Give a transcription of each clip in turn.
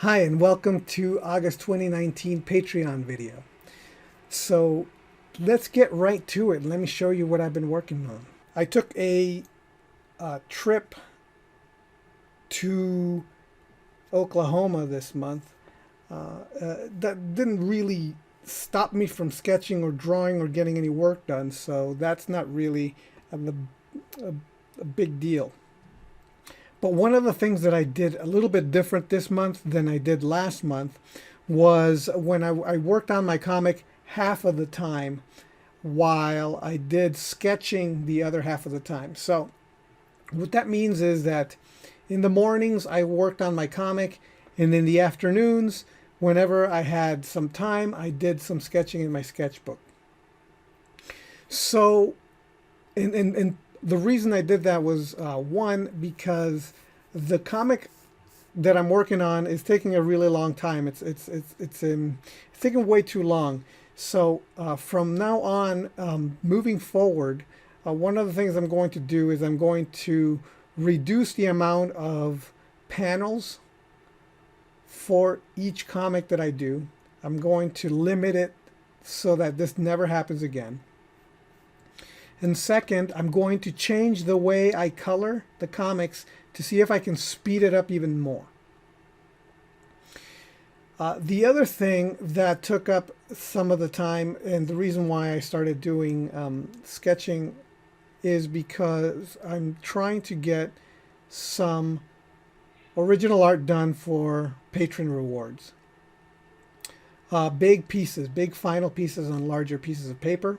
Hi, and welcome to August 2019 Patreon video. So let's get right to it. Let me show you what I've been working on. I took a trip to Oklahoma this month. That didn't really stop me from sketching or drawing or getting any work done, so that's not really a big deal. But one of the things that I did a little bit different this month than I did last month was when I worked on my comic half of the time while I did sketching the other half of the time. So what that means is that in the mornings I worked on my comic, and in the afternoons, whenever I had some time, I did some sketching in my sketchbook. So, and the reason I did that was one, because the comic that I'm working on is taking a really long time. It's taking way too long. So from now on, moving forward, one of the things I'm going to do is I'm going to reduce the amount of panels for each comic that I do. I'm going to limit it so that this never happens again. And second, I'm going to change the way I color the comics to see if I can speed it up even more. The other thing that took up some of the time, and the reason why I started doing sketching, is because I'm trying to get some original art done for patron rewards. Big pieces, big final pieces on larger pieces of paper.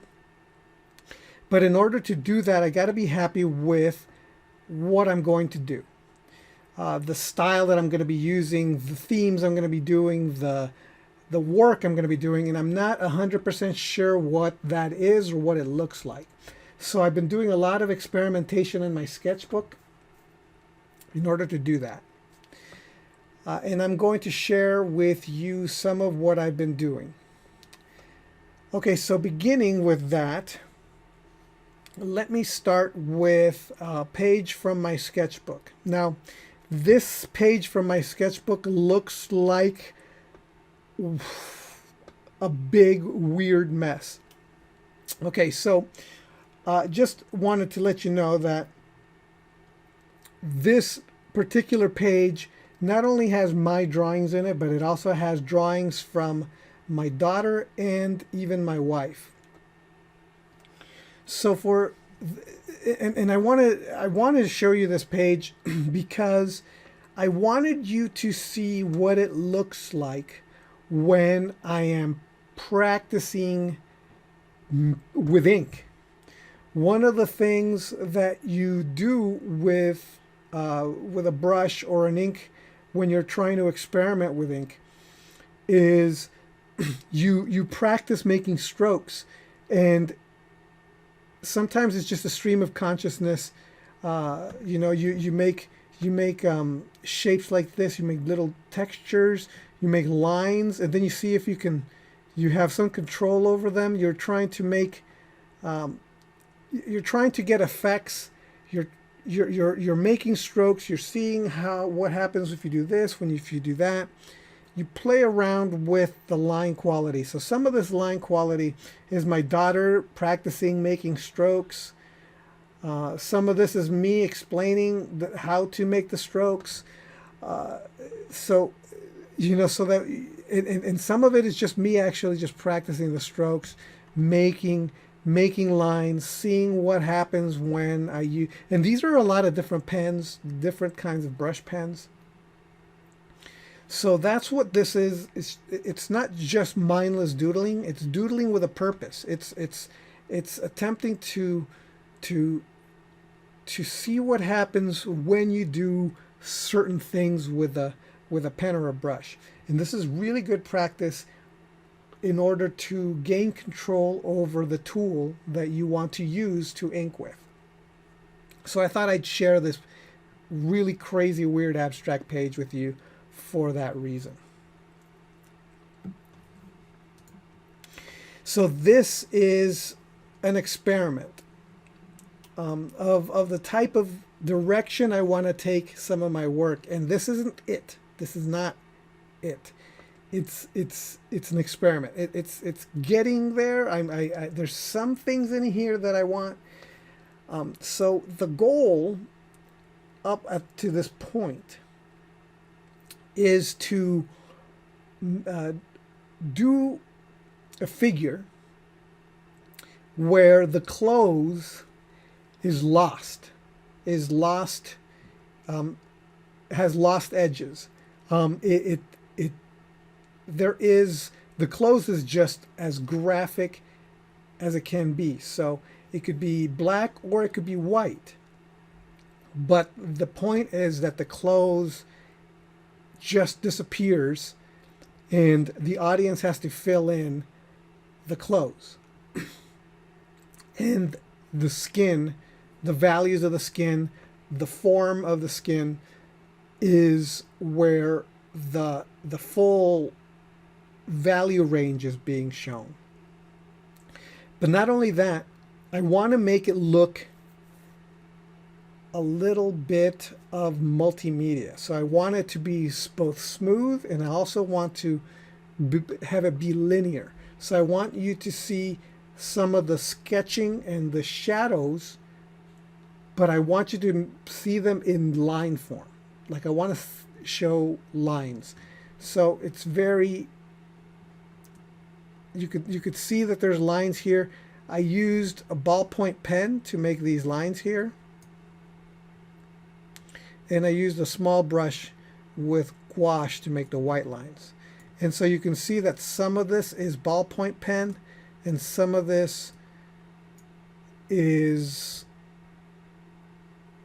But in order to do that, I got to be happy with what I'm going to do. The style that I'm going to be using, the themes I'm going to be doing, the work I'm going to be doing, and I'm not 100% sure what that is or what it looks like. So I've been doing a lot of experimentation in my sketchbook in order to do that. And I'm going to share with you some of what I've been doing. Okay, so beginning with that, let me start with a page from my sketchbook. Now, this page from my sketchbook looks like a big, weird mess. Okay, so just wanted to let you know that this particular page not only has my drawings in it, but it also has drawings from my daughter and even my wife. So I wanted to show you this page because I wanted you to see what it looks like when I am practicing with ink. One of the things that you do with a brush or an ink when you're trying to experiment with ink is you practice making strokes, and sometimes it's just a stream of consciousness. You make shapes like this. You make little textures. You make lines, and then you see if you have some control over them. You're trying to make. You're trying to get effects. You're making strokes. You're seeing what happens if you do this, if you do that. You play around with the line quality. So some of this line quality is my daughter practicing making strokes. Some of this is me explaining how to make the strokes. So that, and some of it is just me actually just practicing the strokes, making lines, seeing what happens when I use. And these are a lot of different pens, different kinds of brush pens. So that's what this is. It's not just mindless doodling. It's doodling with a purpose. It's attempting to see what happens when you do certain things with a pen or a brush. And this is really good practice in order to gain control over the tool that you want to use to ink with. So I thought I'd share this really crazy, weird, abstract page with you for that reason. So this is an experiment of the type of direction I want to take some of my work. And this isn't it. This is not it. It's an experiment. It's getting there. There's some things in here that I want. So the goal to this point is to do a figure where the clothes is lost, has lost edges. The clothes is just as graphic as it can be. So it could be black or it could be white. But the point is that the clothes just disappears and the audience has to fill in the clothes. And the skin, the values of the skin, the form of the skin is where the full value range is being shown. But not only that, I want to make it look a little bit of multimedia. So I want it to be both smooth, and I also want to have it be linear. So I want you to see some of the sketching and the shadows, but I want you to see them in line form. Like I want to show lines. So it's very, you could see that there's lines here. I used a ballpoint pen to make these lines here. And I used a small brush with gouache to make the white lines. And so you can see that some of this is ballpoint pen and some of this is,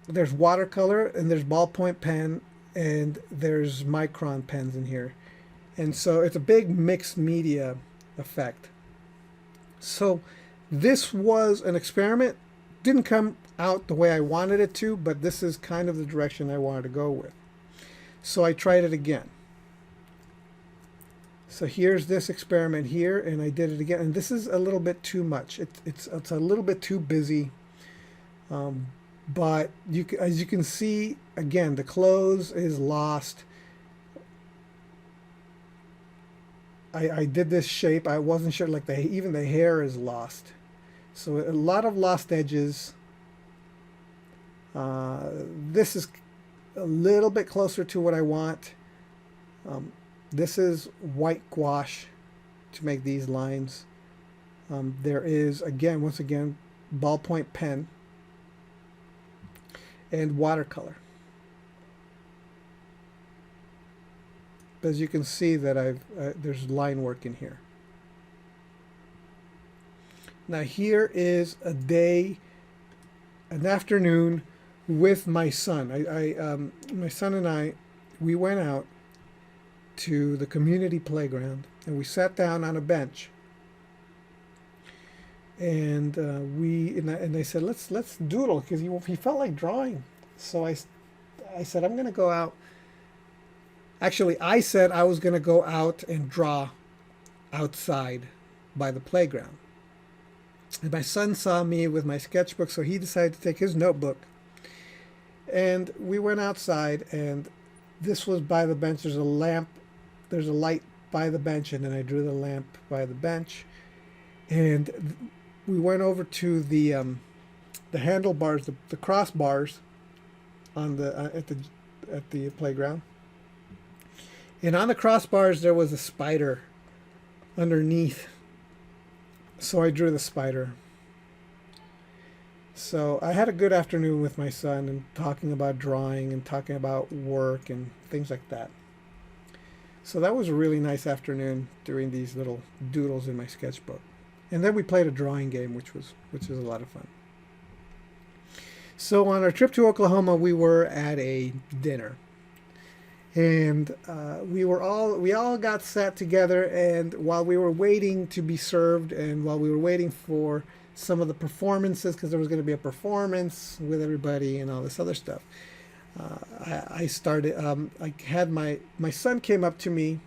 there's watercolor and there's ballpoint pen and there's micron pens in here. And so it's a big mixed media effect. So this was an experiment. Didn't come out the way I wanted it to, but this is kind of the direction I wanted to go with. So I tried it again. So here's this experiment here, and I did it again. And this is a little bit too much. It's a little bit too busy. But as you can see, again, the clothes is lost. I did this shape. I wasn't sure, like even the hair is lost. So a lot of lost edges. This is a little bit closer to what I want. This is white gouache to make these lines. There is, once again, ballpoint pen and watercolor. But as you can see that there's line work in here. Now here is an afternoon with my son. My son and I, we went out to the community playground and we sat down on a bench. And I said, let's doodle, because he felt like drawing. So I said, I'm going to go out. Actually, I said I was going to go out and draw outside by the playground. And my son saw me with my sketchbook, so he decided to take his notebook. And we went outside, and this was by the bench. There's a lamp. There's a light by the bench, and then I drew the lamp by the bench. And we went over to the handlebars, the crossbars on at the playground. And on the crossbars there was a spider underneath. So I drew the spider. So I had a good afternoon with my son and talking about drawing and talking about work and things like that. So that was a really nice afternoon doing these little doodles in my sketchbook. And then we played a drawing game, which was a lot of fun. So on our trip to Oklahoma, we were at a dinner. And we all got sat together, and while we were waiting to be served and while we were waiting for some of the performances, because there was going to be a performance with everybody and all this other stuff, I had my son came up to me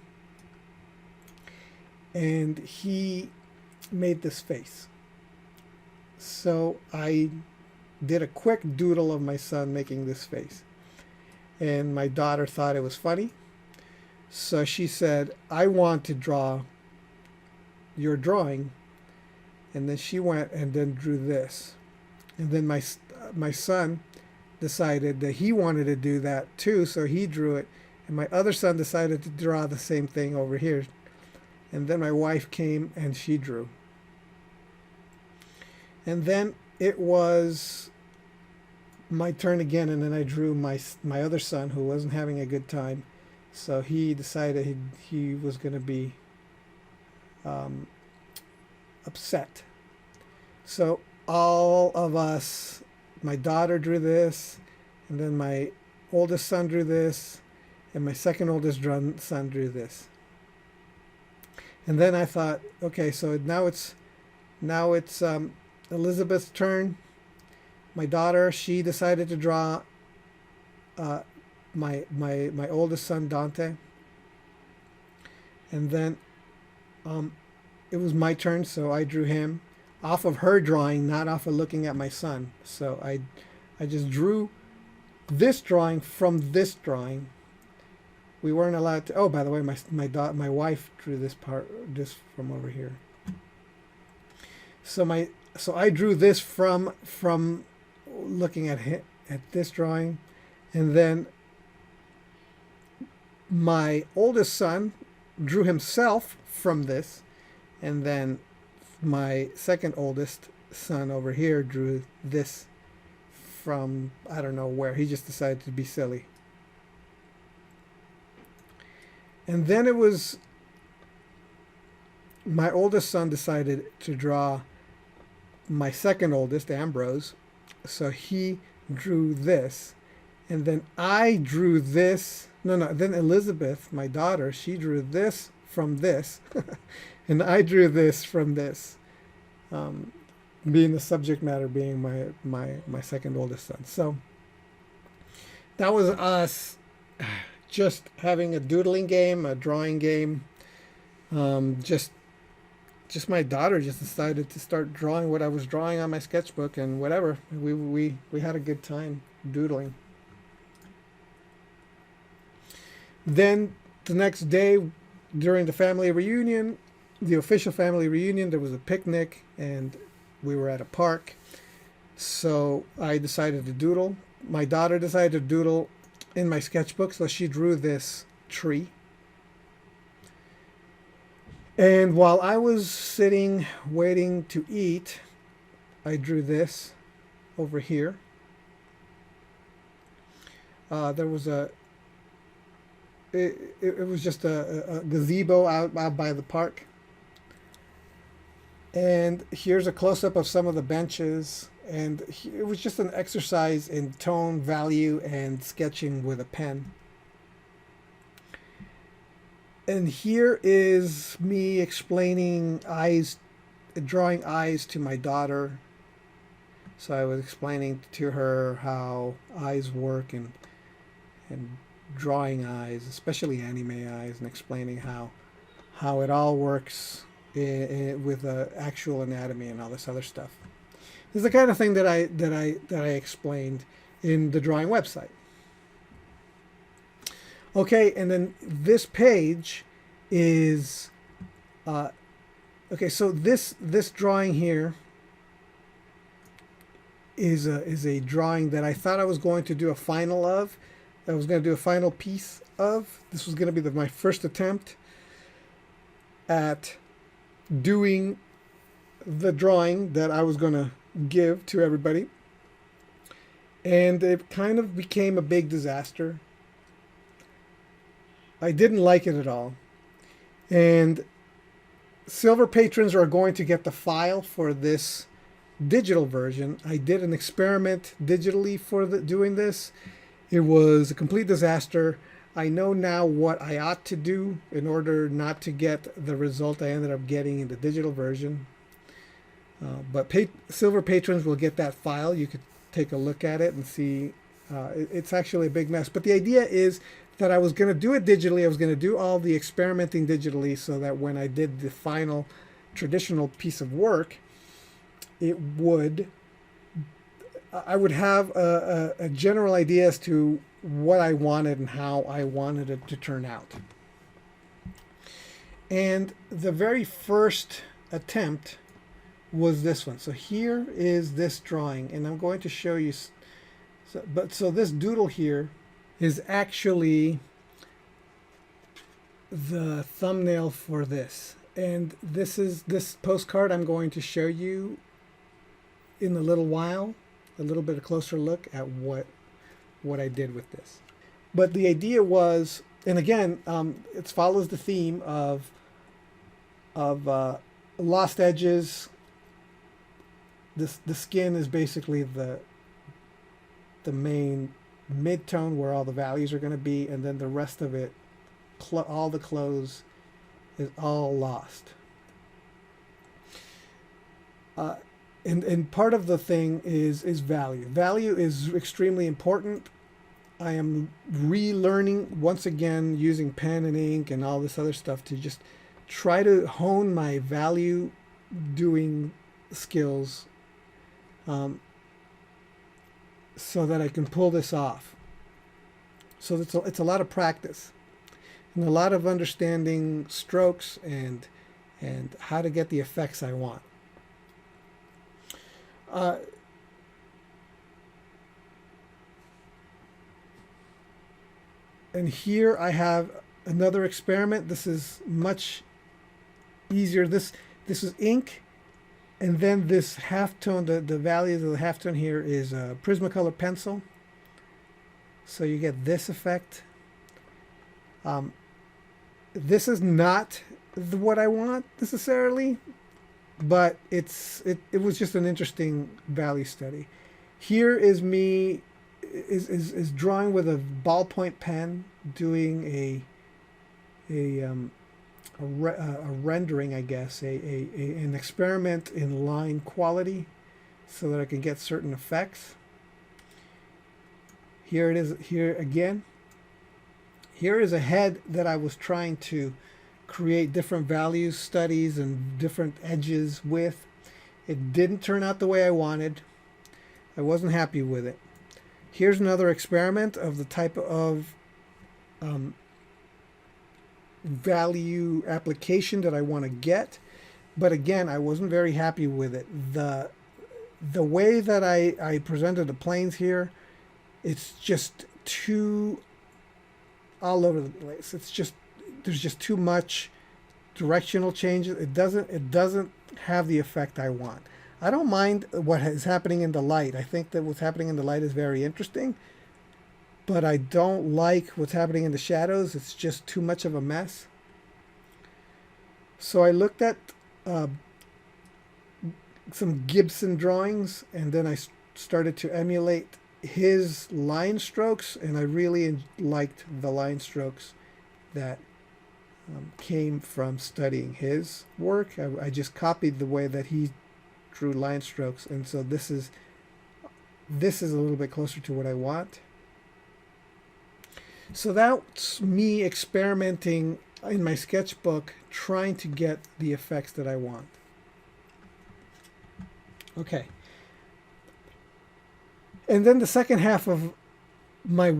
and he made this face. So I did a quick doodle of my son making this face. And my daughter thought it was funny. So she said, I want to draw your drawing. And then she went and then drew this. And then my son decided that he wanted to do that too, so he drew it. And my other son decided to draw the same thing over here. And then my wife came and she drew. And then it was my turn again, and then I drew my other son, who wasn't having a good time. So he decided he was going to be upset. So all of us, my daughter drew this, and then my oldest son drew this, and my second oldest son drew this. And then I thought, okay, so now it's Elizabeth's turn. My daughter, she decided to draw my oldest son Dante, and then it was my turn, so I drew him off of her drawing, not off of looking at my son. So I just drew this drawing from this drawing. We weren't allowed to. Oh, by the way, my wife drew this from over here. So I drew this from looking at this drawing, and then my oldest son drew himself from this, and then my second oldest son over here drew this from I don't know where. He just decided to be silly. And then it was my oldest son decided to draw my second oldest, Ambrose. So he drew this. And then I drew this. No, then Elizabeth, my daughter, she drew this from this. And I drew this from this. Being the subject matter being my second oldest son. So that was us just having a doodling game, a drawing game. Just my daughter just decided to start drawing what I was drawing on my sketchbook, and whatever. We had a good time doodling. Then the next day, during the family reunion, the official family reunion, there was a picnic, and we were at a park. So I decided to doodle. My daughter decided to doodle in my sketchbook, so she drew this tree. And while I was sitting waiting to eat, I drew this over here. There was it was just a gazebo out by the park. And here's a close-up of some of the benches. And it was just an exercise in tone, value, and sketching with a pen. And here is me explaining drawing eyes to my daughter. So I was explaining to her how eyes work and drawing eyes, especially anime eyes, and explaining how it all works with actual anatomy and all this other stuff. This is the kind of thing that I explained in the drawing website. Okay, and then this page is okay. So this drawing here is a drawing that I thought I was going to do a final of. I was going to do a final piece of. This was going to be my first attempt at doing the drawing that I was going to give to everybody, and it kind of became a big disaster. I didn't like it at all, and silver patrons are going to get the file for this digital version. I did an experiment digitally for doing this. It was a complete disaster. I know now what I ought to do in order not to get the result I ended up getting in the digital version. But silver patrons will get that file. You could take a look at it and see. It's actually a big mess. But the idea is that I was going to do it digitally. I was going to do all the experimenting digitally so that when I did the final traditional piece of work, I would have a general idea as to what I wanted and how I wanted it to turn out. And the very first attempt was this one. So here is this drawing, and I'm going to show you. So this doodle here is actually the thumbnail for this. And this postcard I'm going to show you in a little while, a little bit of closer look at what I did with this. But the idea was, and again, it follows the theme of lost edges. The skin is basically the main mid-tone where all the values are going to be, and then the rest of it, all the clothes, is all lost. And part of the thing is value. Value is extremely important. I am relearning once again using pen and ink and all this other stuff to just try to hone my value doing skills, so that I can pull this off. So it's a lot of practice and a lot of understanding strokes and how to get the effects I want. And here I have another experiment. This is much easier. This is ink, and then this halftone, the values of the halftone here is a Prismacolor pencil. So you get this effect. This is not what I want necessarily, but it was just an interesting value study. Here is me is drawing with a ballpoint pen, doing a rendering, I guess, an experiment in line quality, so that I can get certain effects. Here it is. Here again. Here is a head that I was trying to create different values studies and different edges with. It didn't turn out the way I wanted. I wasn't happy with it. Here's another experiment of the type of value application that I want to get, but again, I wasn't very happy with it. The way that I presented the planes here, it's just too all over the place. There's just too much directional changes. It doesn't have the effect I want. I don't mind what is happening in the light. I think that what's happening in the light is very interesting, but I don't like what's happening in the shadows. It's just too much of a mess. So I looked at some Gibson drawings, and then I started to emulate his line strokes, and I really liked the line strokes that came from studying his work. I just copied the way that he drew line strokes, and so this is a little bit closer to what I want. So that's me experimenting in my sketchbook, trying to get the effects that I want. Okay. And then the second half of my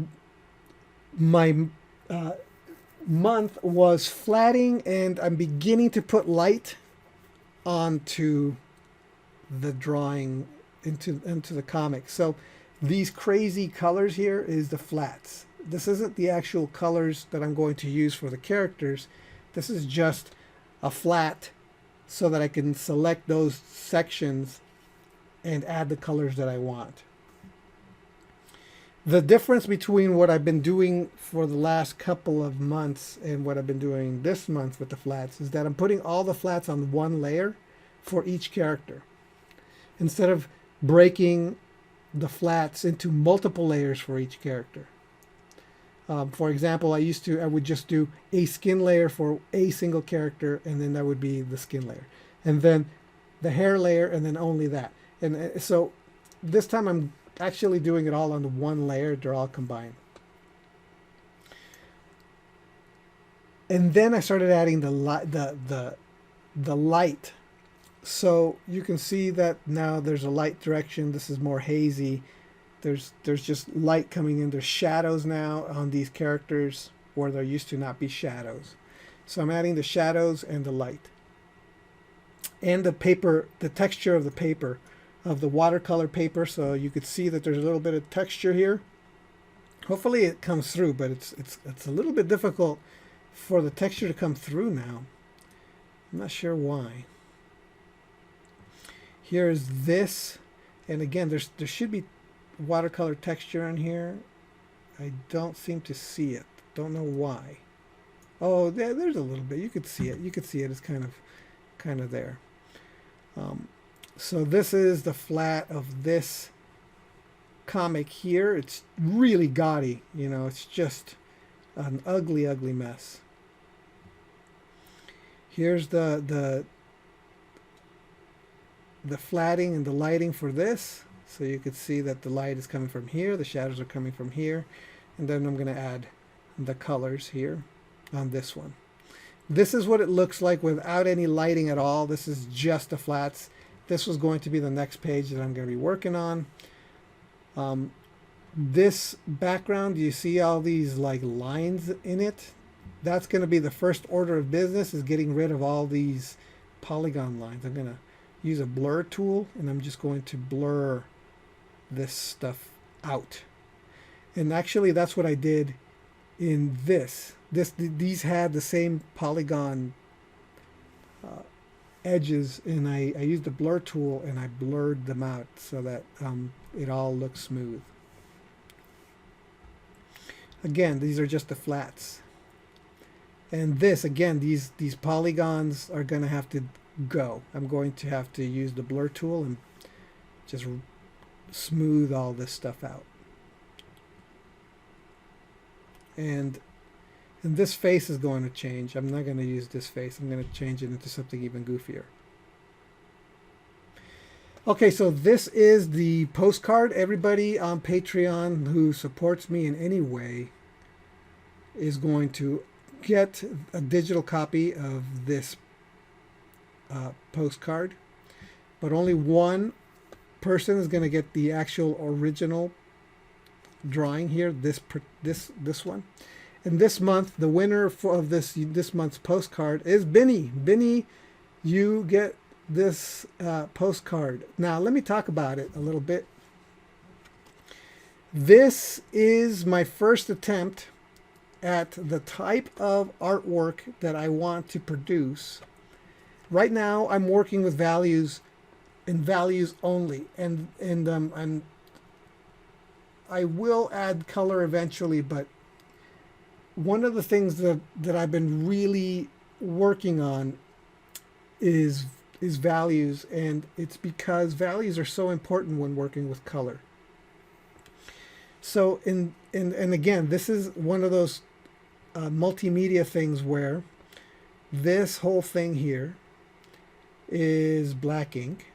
month was flatting, and I'm beginning to put light onto the drawing, into the comic. So these crazy colors here is the flats. This isn't the actual colors that I'm going to use for the characters. This is just a flat so that I can select those sections and add the colors that I want. The difference between what I've been doing for the last couple of months and what I've been doing this month with the flats is that I'm putting all the flats on one layer for each character, instead of breaking the flats into multiple layers for each character. For example, I would just do a skin layer for a single character, and then that would be the skin layer, and then the hair layer, and then only that. And so this time I'm actually doing it all on one layer. They're all combined. And then I started adding the light. So you can see that now there's a light direction. This is more hazy. There's just light coming in. There's shadows now on these characters where there used to not be shadows. So I'm adding the shadows and the light. And the paper, the texture of the paper, of the watercolor paper, so you could see that there's a little bit of texture here. Hopefully it comes through, but it's a little bit difficult for the texture to come through now. I'm not sure why. Here's this, and again, there should be watercolor texture on here. I don't seem to see it. Don't know why. Oh, there's a little bit. You could see it. You could see it. It's kind of there. So this is the flat of this comic here. It's really gaudy. You know, it's just an ugly, ugly mess. Here's the flatting and the lighting for this. So you could see that the light is coming from here, the shadows are coming from here, and then I'm going to add the colors here on this one. This is what it looks like without any lighting at all. This is just the flats. This was going to be the next page that I'm going to be working on. This background, you see all these like lines in it? That's going to be the first order of business, is getting rid of all these polygon lines. I'm going to use a blur tool, and I'm just going to blur this stuff out. And actually that's what I did in this. These had the same polygon edges, and I used the blur tool and I blurred them out so that it all looks smooth. Again, these are just the flats. And this, again, these polygons are going to have to go. I'm going to have to use the blur tool and just smooth all this stuff out. And this face is going to change. I'm not going to use this face. I'm going to change it into something even goofier. Okay, so this is the postcard. Everybody on Patreon who supports me in any way is going to get a digital copy of this postcard, but only one person is going to get the actual original drawing here, this one. And this month, the winner of this month's postcard is Benny. Benny, you get this postcard. Now, let me talk about it a little bit. This is my first attempt at the type of artwork that I want to produce. Right now, I'm working with values and values only, and I will add color eventually, but one of the things that I've been really working on is values, and it's because values are so important when working with color. So and again, this is one of those multimedia things where this whole thing here is black ink,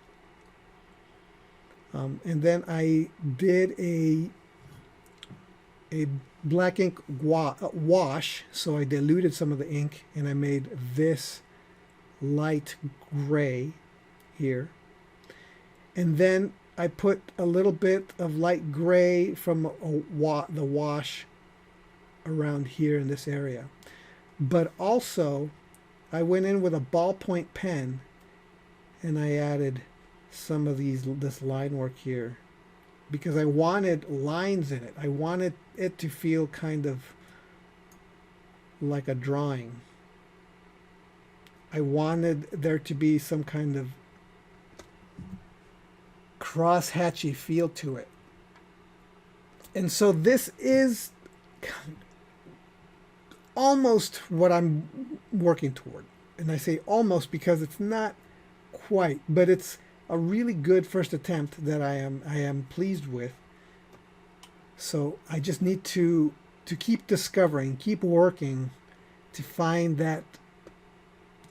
and then I did a black ink wash, so I diluted some of the ink and I made this light gray here, and then I put a little bit of light gray from the wash around here in this area. But also I went in with a ballpoint pen and I added some of this line work here because I wanted lines in it. I wanted it to feel kind of like a drawing. I wanted there to be some kind of cross-hatchy feel to it. And so this is almost what I'm working toward. And I say almost because it's not quite, but it's a really good first attempt that I am pleased with. So I just need to keep discovering, keep working to find that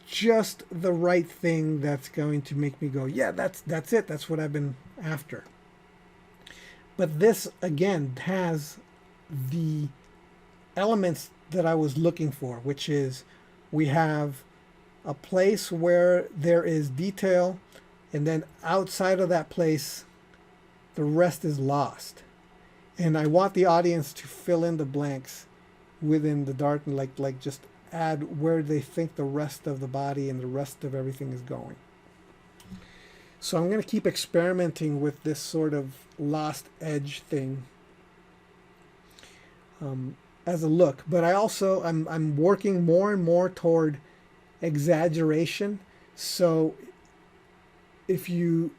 just the right thing that's going to make me go, yeah, that's it. That's what I've been after. But this again has the elements that I was looking for, which is we have a place where there is detail, and then outside of that place the rest is lost, and I want the audience to fill in the blanks within the dark, and like just add where they think the rest of the body and the rest of everything is going. So I'm going to keep experimenting with this sort of lost edge thing as a look. But I'm working more and more toward exaggeration. So if you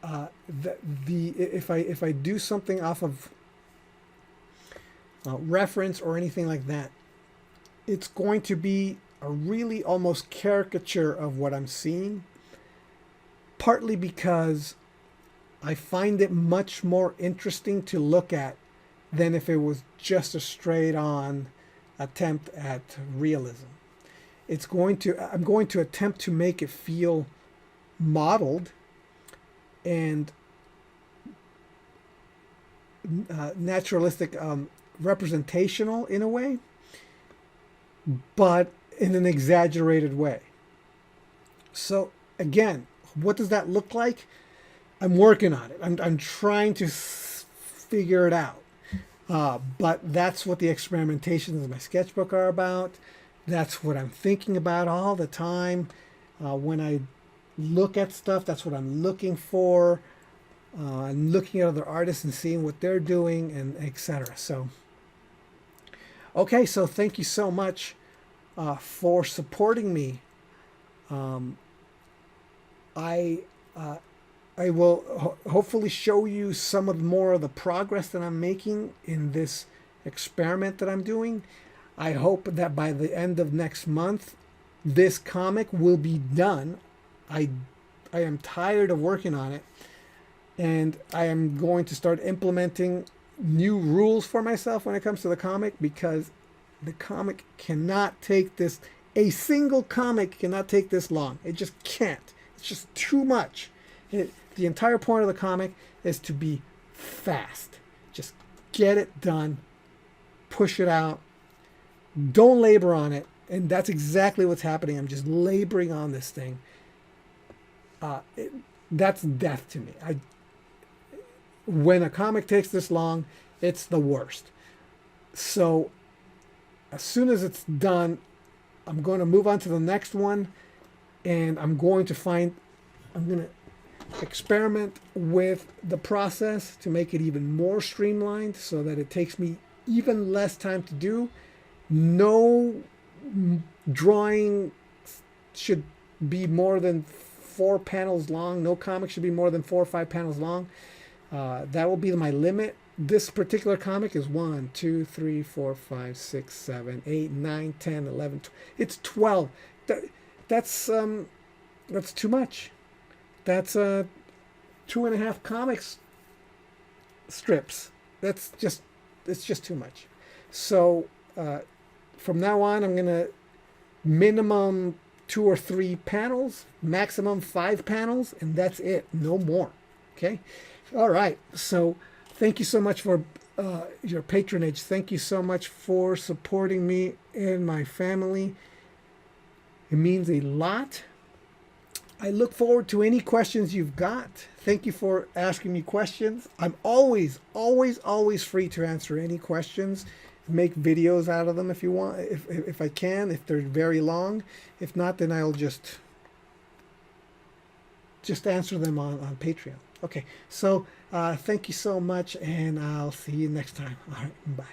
if I do something off of reference or anything like that, it's going to be a really almost caricature of what I'm seeing, partly because I find it much more interesting to look at than if it was just a straight on attempt at realism. I'm going to attempt to make it feel modeled and naturalistic, representational in a way, but in an exaggerated way. So again, what does that look like? I'm working on it. I'm trying to figure it out. But that's what the experimentations of my sketchbook are about. That's what I'm thinking about all the time. When I look at stuff, that's what I'm looking for. I'm looking at other artists and seeing what they're doing, and etc. So, okay, so thank you so much for supporting me. I will hopefully show you some of more of the progress that I'm making in this experiment that I'm doing. I hope that by the end of next month, this comic will be done. I am tired of working on it, and I am going to start implementing new rules for myself when it comes to the comic, because the comic cannot take this, a single comic cannot take this long. It just can't. It's just too much. The entire point of the comic is to be fast. Just get it done, push it out, don't labor on it. And that's exactly what's happening. I'm just laboring on this thing. That's death to me. When a comic takes this long, it's the worst. So as soon as it's done, I'm going to move on to the next one, and I'm going to experiment with the process to make it even more streamlined so that it takes me even less time to do. No drawing should be more than 4 panels long. No comic should be more than 4 or 5 panels long. That will be my limit. This particular comic is 1, 2, 3, 4, 5, 6, 7, 8, 9, 10, 11, 12. It's 12. That's too much. That's 2.5 comics strips. It's just too much. So from now on, I'm gonna minimum 2 or 3 panels, maximum 5 panels, and that's it. No more. Okay. All right. So thank you so much for your patronage. Thank you so much for supporting me and my family. It means a lot. I look forward to any questions you've got. Thank you for asking me questions. I'm always, always, always free to answer any questions. Make videos out of them if you want, if I can, if they're very long. If not, then I'll just answer them on Patreon. Okay, so thank you so much, and I'll see you next time. All right, bye.